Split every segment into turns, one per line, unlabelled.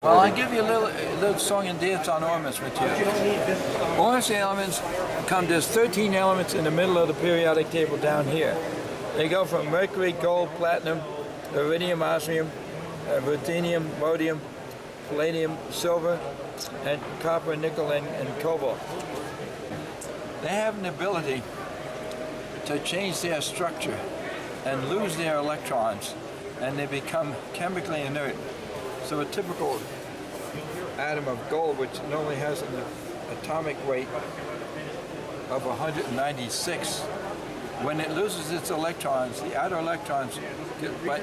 Well, I'll give you a little song and dance on Ormus material. Ormus elements there's 13 elements in the middle of the periodic table down here. They go from mercury, gold, platinum, iridium, osmium, ruthenium, rhodium, palladium, silver, and copper, nickel, and cobalt. They have an ability to change their structure and lose their electrons, and they become chemically inert. So a typical atom of gold, which normally has an atomic weight of 196, when it loses its electrons, the outer electrons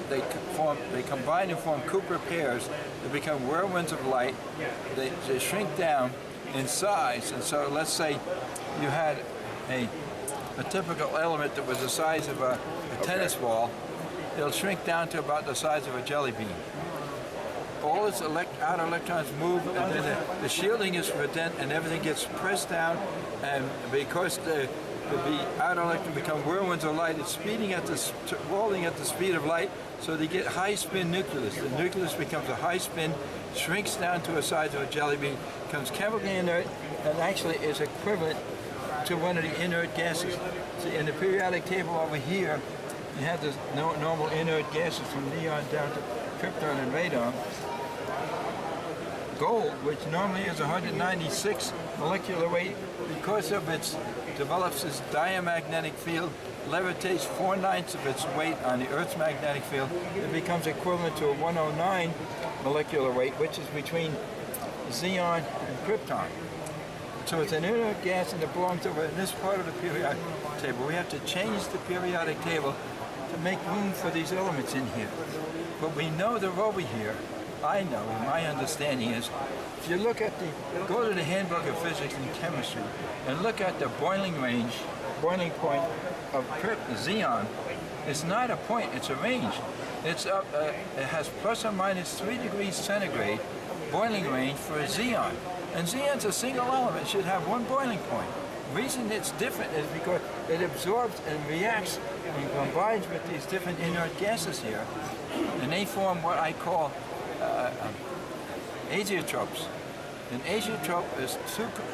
they combine and form Cooper pairs. They become whirlwinds of light. They shrink down in size, and so let's say you had a typical element that was the size of a tennis ball. It'll shrink down to about the size of a jelly bean. All its outer electrons move, and then the shielding is redent, and everything gets pressed down, and because the outer electrons become whirlwinds of light, it's rolling at the speed of light, so they get high spin nucleus. The nucleus becomes a high spin, shrinks down to the size of a jelly bean, becomes chemically inert, and actually is equivalent to one of the inert gases. See, in the periodic table over here, you have the normal inert gases from neon down to krypton and radon. Gold, which normally is 196 molecular weight, because of develops its diamagnetic field, levitates 4/9 of its weight on the Earth's magnetic field, it becomes equivalent to a 109 molecular weight, which is between xenon and krypton. So it's an inert gas, and it belongs over in this part of the periodic table. We have to change the periodic table to make room for these elements in here. But we know they're over here. I know, my understanding is, if you look at go to the Handbook of Physics and Chemistry and look at the boiling point of xenon, it's not a point, it's a range. It's up, it has plus or minus 3 degrees centigrade boiling range for a xenon. And xenon's a single element, it should have one boiling point. The reason it's different is because it absorbs and reacts and combines with these different inert gases here, and they form what I call azeotropes. An azeotrope is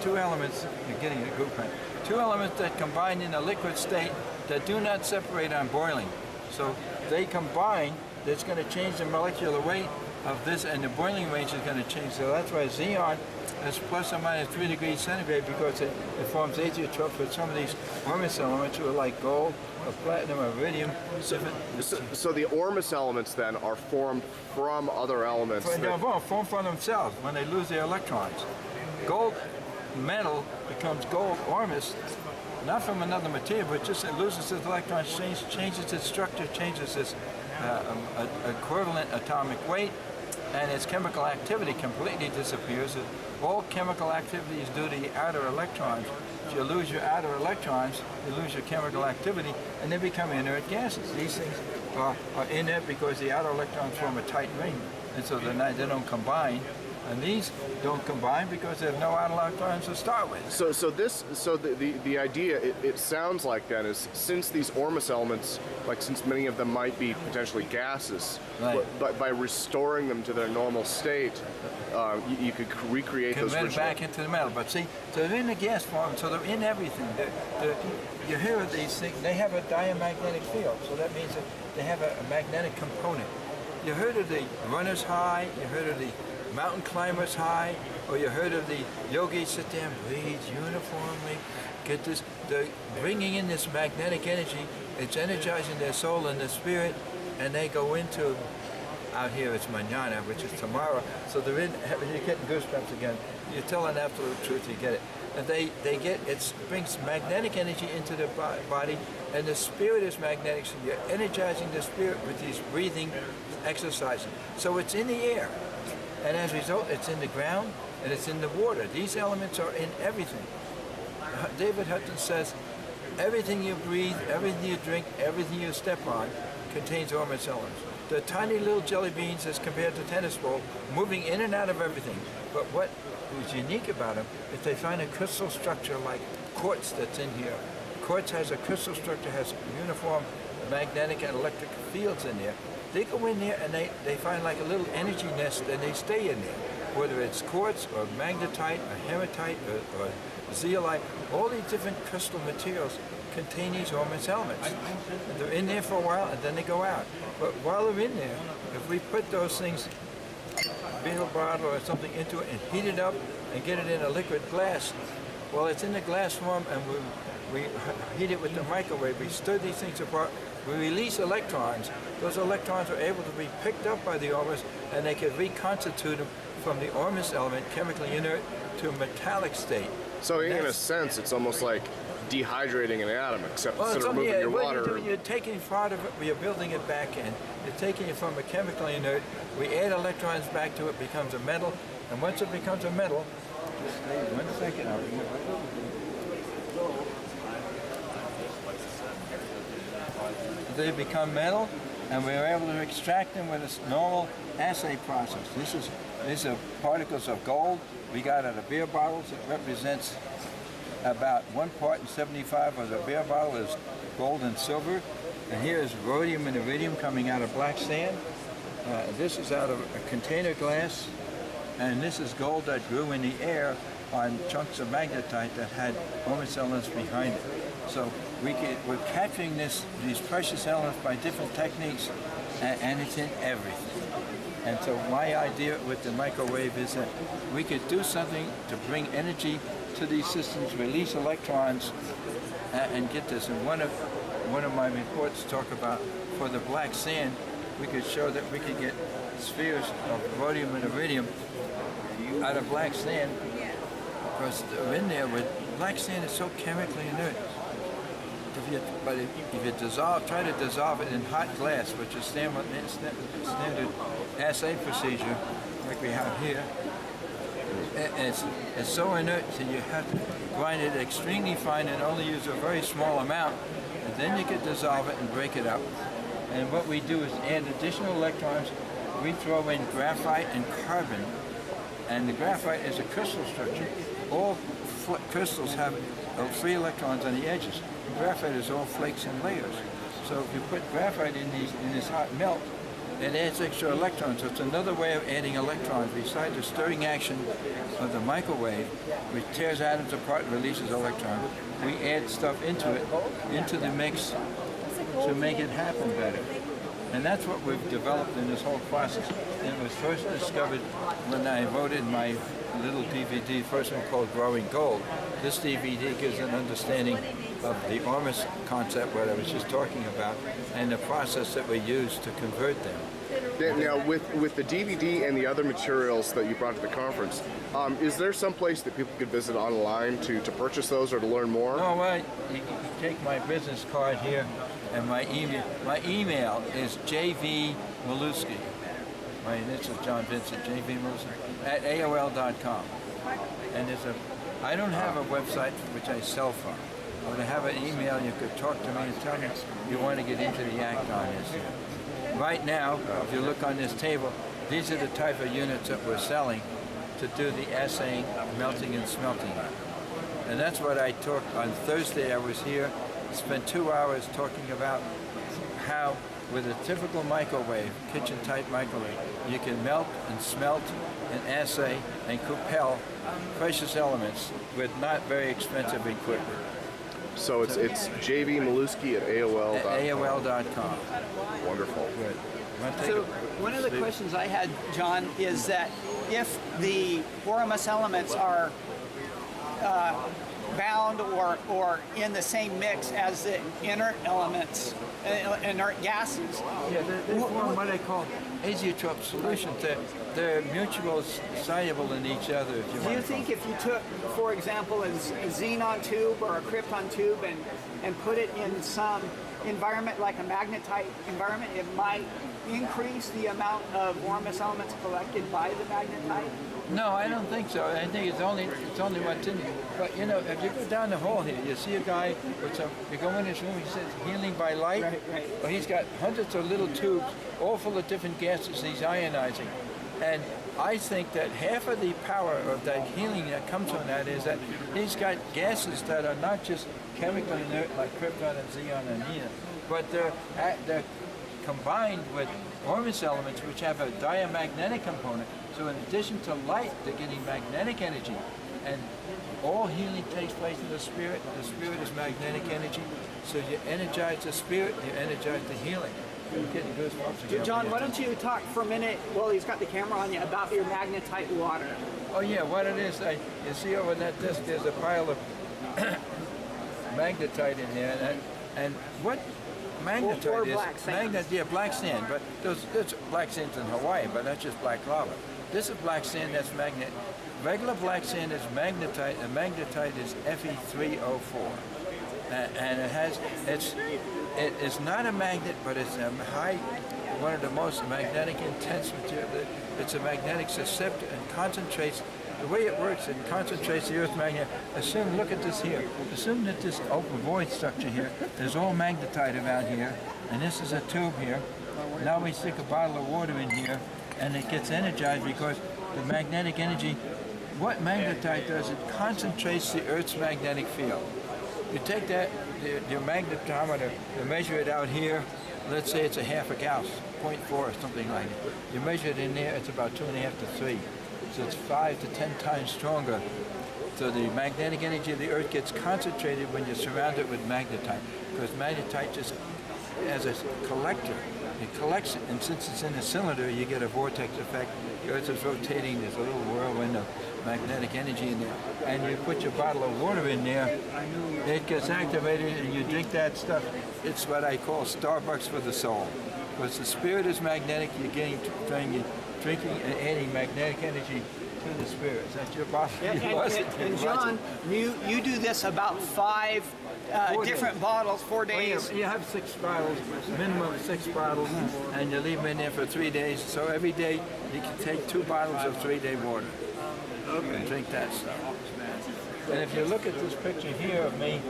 two elements, you're getting a good point, two elements that combine in a liquid state that do not separate on boiling. So they combine, that's going to change the molecular weight of this, and the boiling range is going to change. So that's why xenon is plus or minus 3 degrees centigrade, because it forms azeotropes with some of these Ormus elements who are like gold, or platinum, or iridium.
So the Ormus elements then are formed from other elements?
Formed from themselves when they lose their electrons. Gold metal becomes gold Ormus, not from another material, but just it loses its electrons, changes its structure, changes its equivalent atomic weight, and its chemical activity completely disappears. All chemical activity is due to the outer electrons. If you lose your outer electrons, you lose your chemical activity, and they become inert gases. These things are inert because the outer electrons form a tight ring, and so they don't combine. And these don't combine because they have no outer electrons to start with.
So the idea, it sounds like then, is since these Ormus elements, since many of them might be potentially gases,
right,
but by restoring them to their normal state, you could recreate those.
Convert back into the metal. But see, so they're in the gas form, so they're in everything. You hear of these things, they have a diamagnetic field, so that means that they have a magnetic component. You heard of the runner's high, you heard of the mountain climbers high, or you heard of the yogis sit there and breathe uniformly, get this, they're bringing in this magnetic energy, it's energizing their soul and their spirit, and they go into, out here it's mañana, which is tomorrow, so they're in, you're getting goosebumps again, you're telling absolute truth, you get it. And it brings magnetic energy into the body, and the spirit is magnetic, so you're energizing the spirit with these breathing exercises. So it's in the air. And as a result, it's in the ground and it's in the water. These elements are in everything. David Hutton says, everything you breathe, everything you drink, everything you step on contains Ormus elements. They're tiny little jelly beans as compared to tennis ball, moving in and out of everything. But what is unique about them is they find a crystal structure like quartz that's in here. Quartz has a crystal structure, has uniform magnetic and electric fields in there. They go in there and they find like a little energy nest and they stay in there. Whether it's quartz or magnetite or hematite or zeolite, all these different crystal materials contain these Ormus elements. And they're in there for a while and then they go out. But while they're in there, if we put those things, beer bottle or something into it and heat it up and get it in a liquid glass, well, it's in the glass form and we heat it with the microwave, we stir these things apart, we release electrons. Those electrons are able to be picked up by the Ormus and they can reconstitute them from the Ormus element, chemically inert, to a metallic state.
So in a sense, it's almost like dehydrating an atom, except instead of removing your water.
You're taking part of it, you're building it back in. You're taking it from a chemically inert, we add electrons back to it, becomes a metal, and once it becomes a metal, just wait 1 second, I'll bring it right over. They become metal, and we're able to extract them with a normal assay process. These are particles of gold we got out of beer bottles. It represents about 1 part in 75 of the beer bottle is gold and silver. And here is rhodium and iridium coming out of black sand. This is out of a container glass. And this is gold that grew in the air on chunks of magnetite that had Ormus elements behind it. So we're capturing these precious elements by different techniques, and it's in everything. And so my idea with the microwave is that we could do something to bring energy to these systems, release electrons, and get this. And one of my reports talk about for the black sand, we could show that we could get spheres of rhodium and iridium out of black sand, because they're in there with black sand is so chemically inert. If you try to dissolve it in hot glass, which is standard assay procedure, like we have here, it's so inert that you have to grind it extremely fine and only use a very small amount, and then you can dissolve it and break it up. And what we do is add additional electrons. We throw in graphite and carbon, and the graphite is a crystal structure. All crystals have free electrons on the edges. Graphite is all flakes and layers. So if you put graphite in this hot melt, it adds extra electrons. So it's another way of adding electrons. Besides the stirring action of the microwave, which tears atoms apart and releases electrons, we add stuff into the mix to make it happen better. And that's what we've developed in this whole process. It was first discovered when I wrote in my little DVD, first one called Growing Gold. This DVD gives an understanding of the Ormus concept, what I was just talking about, and the process that we use to convert them.
Now, with the DVD and the other materials that you brought to the conference, is there some place that people could visit online to purchase those or to learn more?
No, well, you take my business card here, and my email. My email is jvmilewski. This is John Vincent, jvmilewski, at AOL.com. And I don't have a website which I sell from. But I have an email, you could talk to me and tell me you want to get into the act on this. Right now, if you look on this table, these are the type of units that we're selling to do the assaying, melting, and smelting. And that's what I talked on Thursday. I was here, spent 2 hours talking about how, with a typical microwave, kitchen-type microwave, you can melt and smelt and assay and compel precious elements with not very expensive equipment.
So it's jvmilewski at AOL.com.
At AOL.com.
Wonderful.
Good.
So one of the questions I had, John, is that if the Ormus elements are bound or in the same mix as the inert elements, inert gases.
Yeah, they form what I call azeotrope solutions. They're mutually soluble in each other.
Do you think if you took, for example, a xenon tube or a krypton tube and put it in some environment like a magnetite environment, it might increase the amount of Ormus elements collected by the magnetite?
No, I don't think so. I think it's only what's in it. But you know, if you go down the hall here, you see a guy with you go in his room, he says healing by light.
Right.
Well, he's got hundreds of little tubes, all full of different gases he's ionizing. And I think that half of the power of that healing that comes from that is that he's got gases that are not just chemically inert like krypton and xenon and neon, but they're combined with Ormus elements, which have a diamagnetic component. So in addition to light, they're getting magnetic energy. And all healing takes place in the spirit. The spirit is magnetic energy. So you energize the spirit, you energize the healing. You're getting goosebumps again.
John, why don't you talk for a minute, while he's got the camera on you, about your magnetite water?
Oh yeah, what it is, you see over that disc, there's a pile of magnetite in there, and what magnetite
or
is?
black sand.
Black sand, but there's black sands in Hawaii, but that's just black lava. This is black sand that's magnet. Regular black sand is magnetite, and magnetite is Fe3O4, and it's not a magnet, but it's a one of the most magnetic intense material. It's a magnetic susceptor and concentrates. The way it works, it concentrates the Earth's magnet. Look at this here. Assume that this open void structure here, there's all magnetite around here, and this is a tube here. Now we stick a bottle of water in here, and it gets energized because the magnetic energy, what magnetite does, it concentrates the Earth's magnetic field. You take that, your magnetometer, you measure it out here, let's say it's a half a Gauss, 0.4 or something like it. You measure it in there, it's about 2.5 to 3. So it's 5 to 10 times stronger. So the magnetic energy of the Earth gets concentrated when you're surrounded with magnetite, because magnetite just, as a collector, it collects it, and since it's in a cylinder, you get a vortex effect. The Earth is rotating, there's a little whirlwind of magnetic energy in there. And you put your bottle of water in there, it gets activated, and you drink that stuff. It's what I call Starbucks for the soul. Because the spirit is magnetic, you're drinking and adding magnetic energy to the spirit. That's your bottle.
And John, you do this about 5 different bottles, 4 days.
You have 6 bottles, minimum of 6 bottles, and you leave them in there for 3 days. So every day you can take 2 bottles of 3-day water and drink that stuff. And if you look at this picture here of me,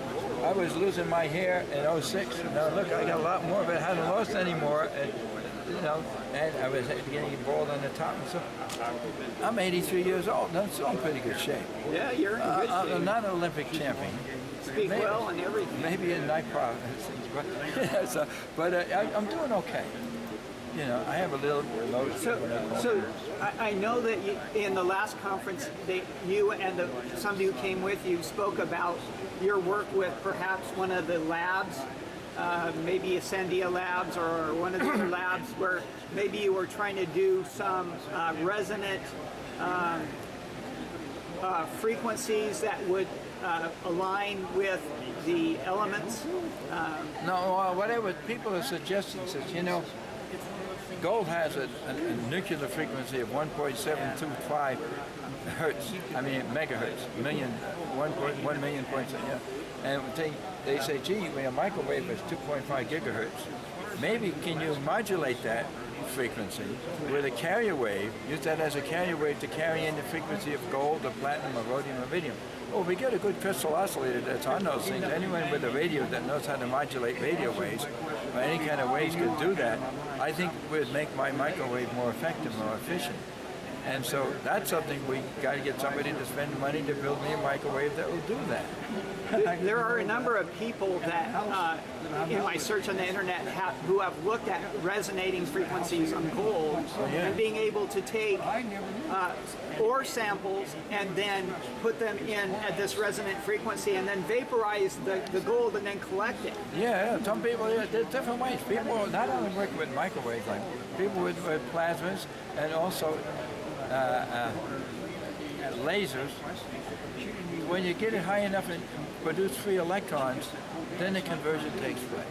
I was losing my hair in 06. Now look, I got a lot more, but I hadn't lost any more. And I was getting bald on the top. And so I'm 83 years old, so I'm in pretty good shape.
Yeah, you're in good shape.
I'm not an Olympic champion.
Speak well and everything.
Maybe in night but I'm doing okay. I have a little low.
So I know that in the last conference, you and somebody who came with you spoke about your work with perhaps one of the labs, maybe Ascendia Labs or one of the other labs, where maybe you were trying to do some resonant frequencies that would align with the elements.
People are suggesting is, gold has a nuclear frequency of 1.725 hertz. Megahertz, 1 million points. Yeah. And they say, gee, a microwave is 2.5 gigahertz. Maybe can you modulate that frequency with a carrier wave? Use that as a carrier wave to carry in the frequency of gold, or platinum, or rhodium, or vanadium. Well, if we get a good crystal oscillator that's on those things, anyone with a radio that knows how to modulate radio waves, or any kind of waves could do that, I think would make my microwave more effective, more efficient. And so that's something we got to get somebody to spend money to build me a microwave that will do that.
There are a number of people that, in my search on the internet, who have looked at resonating frequencies on gold and being able to take ore samples and then put them in at this resonant frequency and then vaporize the gold and then collect it.
Yeah, some people, there's different ways. People not only work with microwaves, like people with plasmas and also lasers. When you get it high enough and produce free electrons, then the conversion takes place.